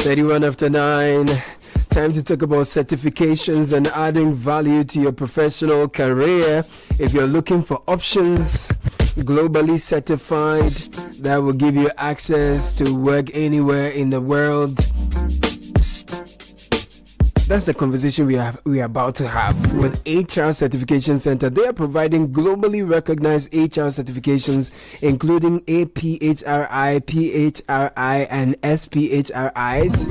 31 after 9. Time to talk about certifications and adding value to your professional career. If you're looking for options, globally certified, that will give you access to work anywhere in the world. That's the conversation we are about to have with HR Certification Center. They are providing globally recognized HR certifications, including APHRI, PHRI, and SPHRIs.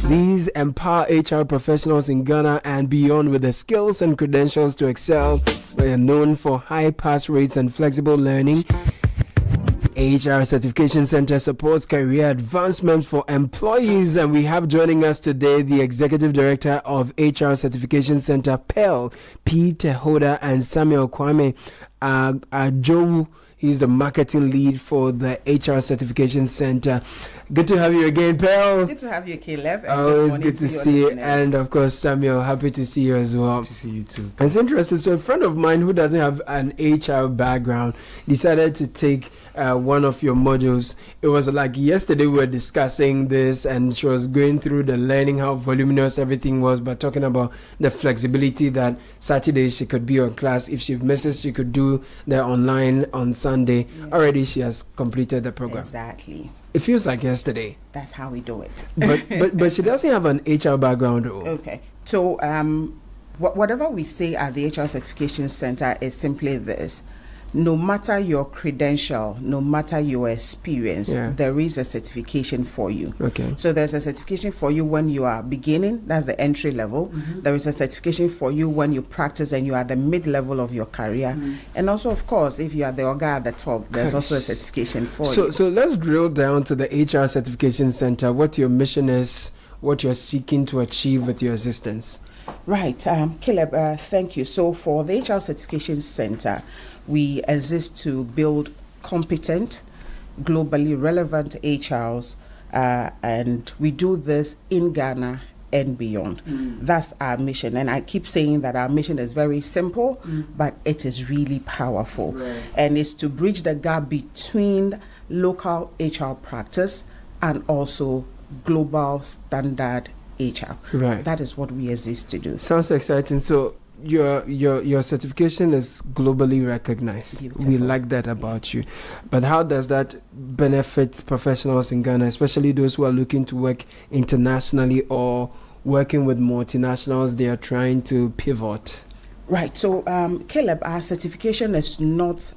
These empower HR professionals in Ghana and beyond with the skills and credentials to excel. They are known for high pass rates and flexible learning. HR Certification Center supports career advancement for employees, and we have joining us today the Executive Director of HR Certification Center, PEL, P. Tehoda, and Samuel Kwame Adzowu. He's the marketing lead for the HR Certification Center. Good to have you again, PEL. Good to have you, Caleb. Always good to see you. And of course, Samuel, happy to see you as well. Good to see you too. It's interesting. So a friend of mine who doesn't have an HR background decided to take one of your modules. It was like yesterday we were discussing this, and she was going through the learning how voluminous everything was, but talking about the flexibility that Saturday she could be on class. If she misses, she could do the online on Sunday. Yeah. Already she has completed the program. Exactly. It feels like yesterday. That's how we do it. but she doesn't have an HR background though. Okay. So whatever we say at the HR Certification Center is simply this. No matter your credential, no matter your experience, there is a certification for you. Okay. So there's a certification for you when you are beginning, that's the entry level. Mm-hmm. There is a certification for you when you practice and you are the mid-level of your career. Mm-hmm. And also, of course, if you are the Oga at the top, there's also a certification for you. So let's drill down to the HR Certification Center, what your mission is, what you're seeking to achieve with your assistance. Right. Caleb, thank you. So for the HR Certification Center, we exist to build competent, globally relevant HRs, and we do this in Ghana and beyond. That's our mission. And I keep saying that our mission is very simple, but it is really powerful. Right. And it's to bridge the gap between local HR practice and also global standard HR. Right. That is what we exist to do. Sounds exciting. So your certification is globally recognized. Beautiful. We like that about you. But how does that benefit professionals in Ghana, especially those who are looking to work internationally or working with multinationals? They are trying to pivot. Right. So, Caleb, our certification is not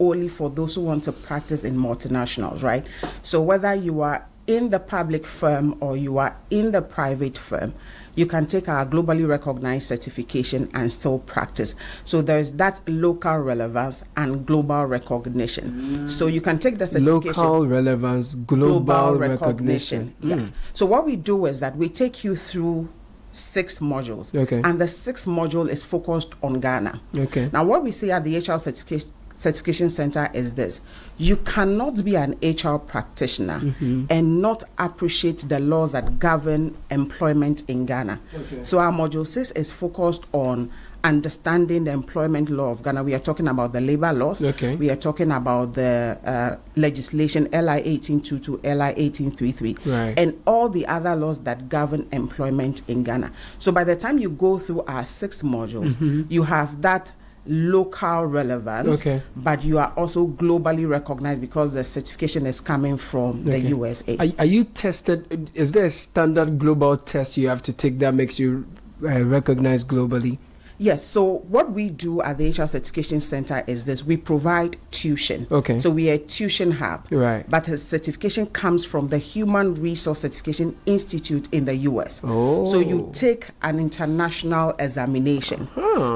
only for those who want to practice in multinationals, right? So whether you are in the public firm or you are in the private firm, you can take our globally recognized certification and still practice. So there's that local relevance and global recognition. So you can take the certification. Local relevance, global recognition. Yes. So what we do is that we take you through 6 modules. Okay. And the 6th module is focused on Ghana. Okay. Now what we see at the HR Certification Center is this. You cannot be an HR practitioner and not appreciate the laws that govern employment in Ghana. Okay. So our module 6 is focused on understanding the employment law of Ghana. We are talking about the labor laws. Okay. We are talking about the legislation LI 1822, LI 1833, right, and all the other laws that govern employment in Ghana. So by the time you go through our 6 modules, you have that local relevance, but you are also globally recognized because the certification is coming from the USA. Are you tested? Is there a standard global test you have to take that makes you recognized globally? Yes, so what we do at the HR Certification Center is this. We provide tuition. Okay. So we are a tuition hub. Right. But the certification comes from the Human Resource Certification Institute in the US. Oh. So you take an international examination.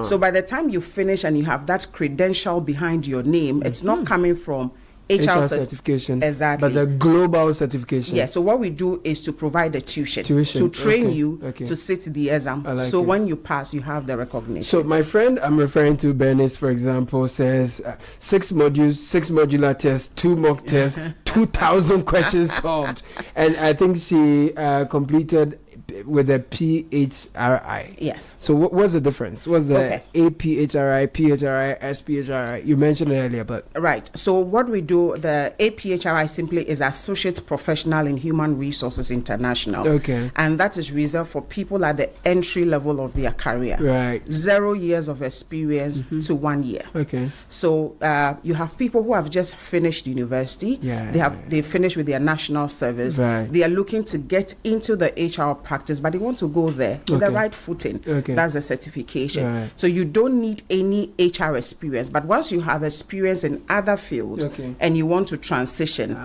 So by the time you finish and you have that credential behind your name, it's not coming from HR certification, exactly, but the global certification. Yeah, so what we do is to provide the tuition to train you to sit the exam. So when you pass, you have the recognition. So my friend I'm referring to, Bernice, for example, says 6 modules, 6 modular tests, 2 mock tests, 2,000 questions solved. And I think she completed with a PHRI. Yes. So what's the difference? What's the Okay. APHRI, PHRI, SPHRI? You mentioned it earlier, but Right. So what we do, the APHRI simply is Associate Professional in Human Resources International. Okay. And that is reserved for people at the entry level of their career. right. 0 years of experience to 1 year. Okay. So you have people who have just finished university. Yeah. They finished with their national service. Right. They are looking to get into the HR practice, but they want to go there with the Okay. right footing. Okay. That's the certification. Right. So you don't need any HR experience, but once you have experience in other fields Okay. and you want to transition,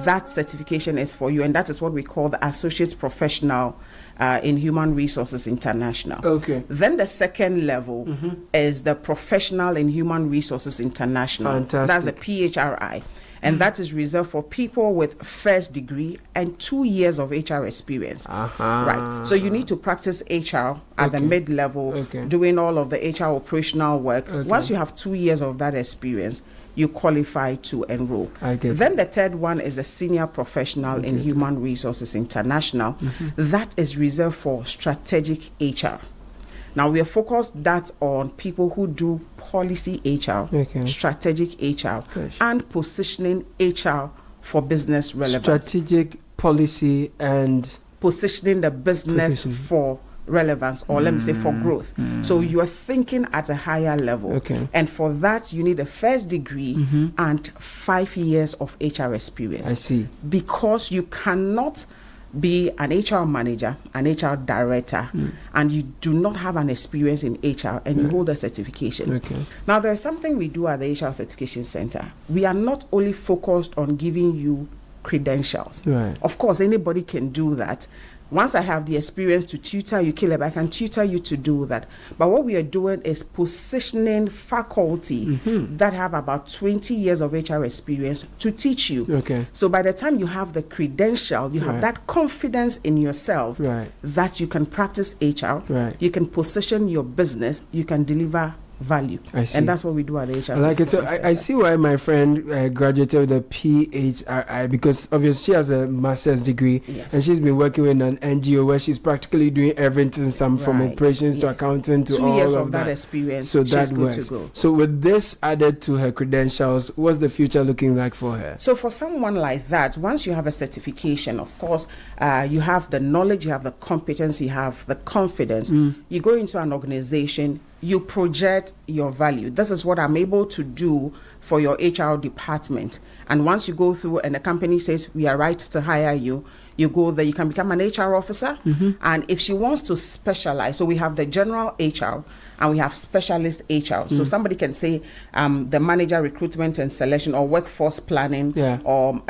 that certification is for you, and that is what we call the Associate Professional in Human Resources International. Okay. Then the second level is the Professional in Human Resources International. Fantastic. That's the PHRI. And that is reserved for people with first degree and 2 years of HR experience. Right. So you need to practice HR at the Okay. mid-level, Okay. doing all of the HR operational work. Okay. Once you have 2 years of that experience, you qualify to enroll. I get Then the third one is a Senior Professional in Human Resources International. That is reserved for strategic HR. Now we are focused that on people who do policy HR, Okay. strategic HR, Gosh. and positioning HR for business relevance. Strategic policy and Positioning the business Position. for relevance, or let me say for growth. So you are thinking at a higher level. Okay. And for that, you need a first degree and 5 years of HR experience. I see. Because you cannot be an HR manager, an HR director, and you do not have an experience in HR and you hold a certification. Okay. Now, there is something we do at the HR Certification Center. We are not only focused on giving you credentials. Right. Of course, anybody can do that. Once I have the experience to tutor you, Caleb, I can tutor you to do that. But what we are doing is positioning faculty that have about 20 years of HR experience to teach you. Okay. So by the time you have the credential, you have Right. that confidence in yourself Right. that you can practice HR, Right. you can position your business, you can deliver value. I see. And that's what we do at the HR I like it. So Certification I Center. see why my friend graduated with a PHRI, because obviously she has a master's degree. Yes. And she's been working with an NGO where she's practically doing everything, from Right. operations to Yes. accounting to 2 all years of of that experience, So she's that good works. to go. So with this added to her credentials, what's the future looking like for her? So for someone like that, once you have a certification, of course, you have the knowledge, you have the competence, you have the confidence. You go into an organization, you project your value. This is what I'm able to do for your HR department. And once you go through and the company says, we are right to hire you, you go there, you can become an HR officer. And if she wants to specialize, so we have the general HR and we have specialist HR. So somebody can say the manager recruitment and selection, or workforce planning, Yeah. or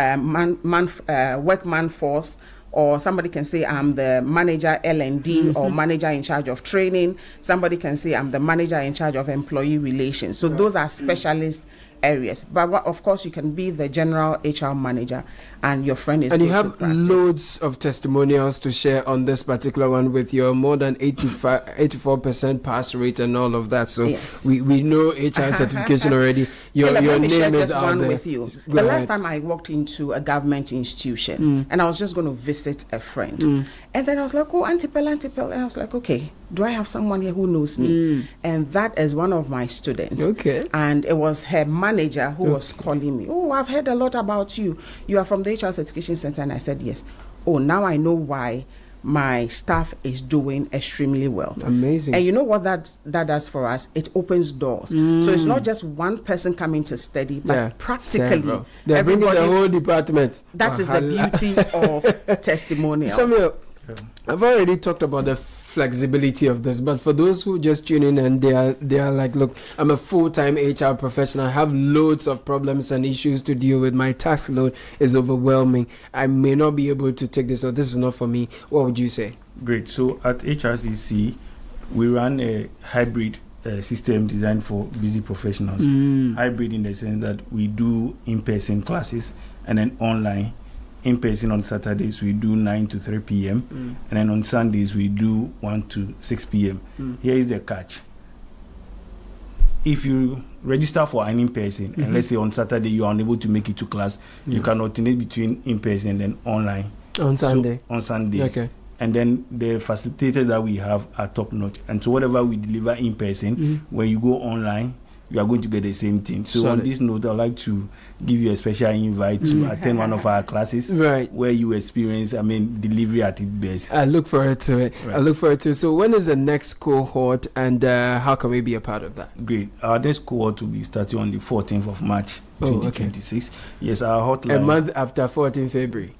workman force, or somebody can say I'm the manager L&D or manager in charge of training. Somebody can say I'm the manager in charge of employee relations. So those are specialist areas. But of course, you can be the general HR manager, and your friend is And good you to have practice. loads of testimonials to share on this particular one with your more than 84% pass rate and all of that. So Yes. we know HR certification already. Your Caleb, let me share name is just out one there. with you. Go The ahead. last time I walked into a government institution and I was just going to visit a friend. And then I was like, oh, Auntie Pearl. And I was like, okay, do I have someone here who knows me? And that is one of my students. Okay. And it was her manager who was calling me. Oh, I've heard a lot about you. You are from the HR Certification Center. And I said, yes. Oh, now I know why my staff is doing extremely well. Amazing. And you know what that does for us? It opens doors. So it's not just one person coming to study, but practically several. They're bringing the everybody. whole department. That is the beauty of testimonials. Samuel, I've already talked about the flexibility of this, but for those who just tune in and they are like, look, I'm a full-time HR professional, I have loads of problems and issues to deal with, my task load is overwhelming, I may not be able to take this, or this is not for me. What would you say? Great. So at HRCC, we run a hybrid system designed for busy professionals. Hybrid in the sense that we do in-person classes and then online. In person on Saturdays we do 9 to 3 p.m. And then on Sundays we do 1 to 6 p.m. Here is the catch. If you register for an in-person and let's say on Saturday you are unable to make it to class, you can alternate between in-person and then online. On Sunday. So, on Sunday. Okay. And then the facilitators that we have are top notch. And so whatever we deliver in person, when you go online, you are going to get the same thing. So on this note, I'd like to give you a special invite to attend one of our classes, where you experience, delivery at its best. I look forward to it. Right. I look forward to it. So when is the next cohort, and how can we be a part of that? Great. Our next cohort will be starting on the 14th of March, 2026. Yes, our hotline. A month after 14 February.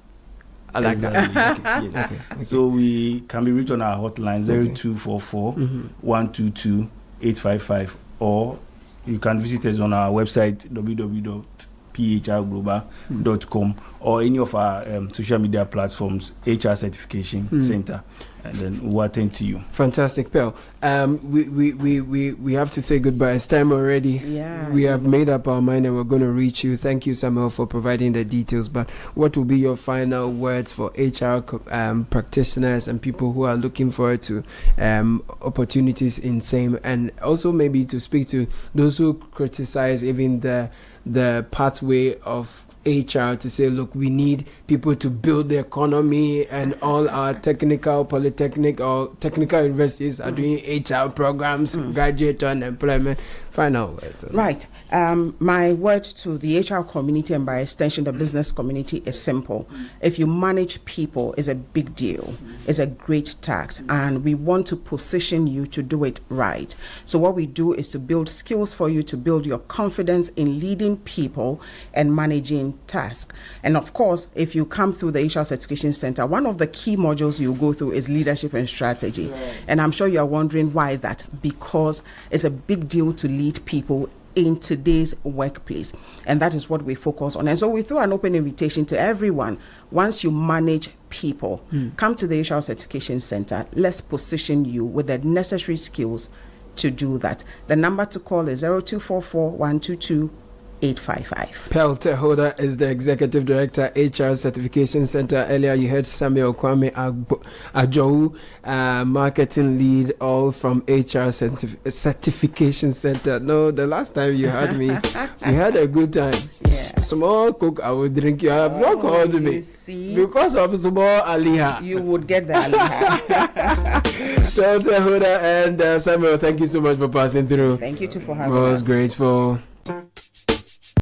I like that. Yes. Okay. So we can be reached on our hotline 0244 122 855, or you can visit us on our website www.phrglobal.com, or any of our social media platforms, HR Certification Center, and then we'll attend to you. Fantastic, Pearl. We have to say goodbye. It's time already. Yeah. We have made up our mind and we're going to reach you. Thank you, Samuel, for providing the details. But what will be your final words for HR practitioners and people who are looking forward to opportunities in same, and also maybe to speak to those who criticize even the pathway of HR, to say, look, we need people to build the economy, and all our polytechnic or technical universities are doing HR programs, graduate unemployment. Final words. Right. My word to the HR community, and by extension the business community, is simple. If you manage people, it's a big deal. It's a great task, and we want to position you to do it right. So what we do is to build skills for you, to build your confidence in leading people and managing tasks. And of course, if you come through the HR Certification Center, one of the key modules you go through is leadership and strategy. Right. And I'm sure you are wondering why that. Because it's a big deal to lead people in today's workplace, and that is what we focus on. And so we throw an open invitation to everyone. Once you manage people, come to the HR Certification Center. Let's position you with the necessary skills to do that. The number to call is 0244 122 855. Pearl Tehoda is the Executive Director, HR Certification Center. Earlier you heard Samuel Kwame Adzowu, Marketing Lead, all from HR Certification Center. No, the last time you had me, we had a good time. Yes. Small cook, I would drink. You have not called me. See? Because of small aliha. You would get the aliha. Pearl Tehoda and Samuel, thank you so much for passing through. Thank you too for having us. Most grateful.